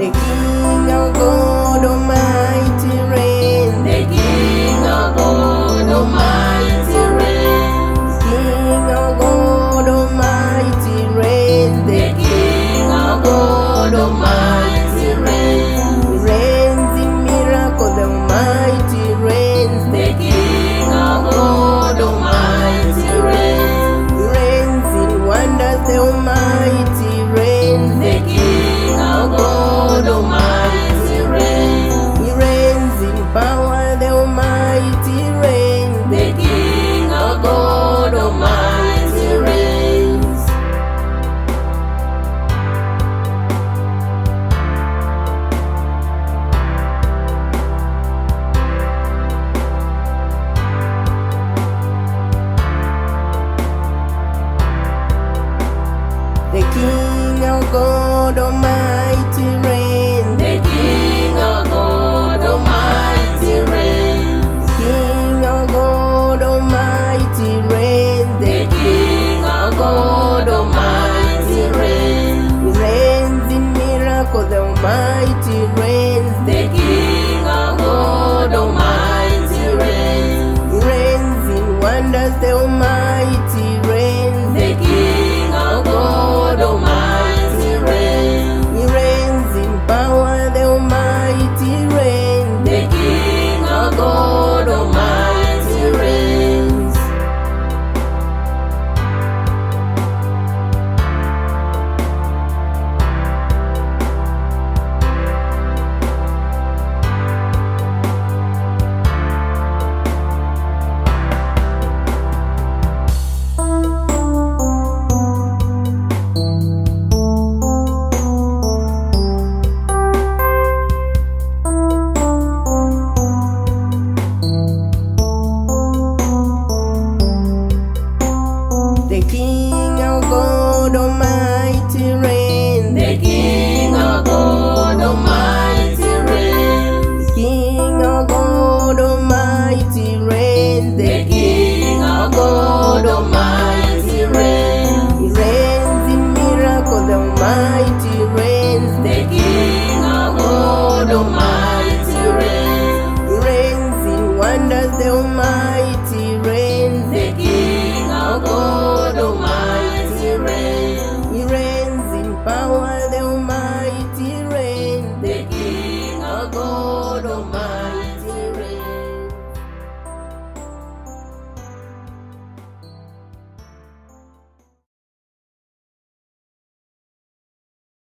The King of God Almighty reigns. The King of God Almighty reigns. King of God Almighty reigns. The King of God Almighty reigns. He reigns in miracles, the Almighty reigns. The King of God Almighty reigns. He reigns in wonders, the Almighty reigns. The King of God Almighty reigns. He reigns in power, the Almighty reigns. The King of God Almighty reigns. The King of God Almighty reigns. The King of God Almighty reigns. King of God Almighty reigns. The King of God Almighty reigns. He reigns in miracles, the Almighty reigns. The King of God Almighty reigns. He reigns in wonders, the Almighty reigns. The King of God Almighty reigns. He reigns in power, the Almighty reigns. The King of God Almighty reigns. The King of God Almighty reigns. The King of God Almighty reigns. King of God Almighty reigns. The King of God Almighty reigns. He reigns in miracles, the Almighty reigns. The King of God Almighty reigns. He reigns in wonders, the Almighty reigns. The King of God Almighty reigns. He reigns in power, the Almighty reigns. The King of God Almighty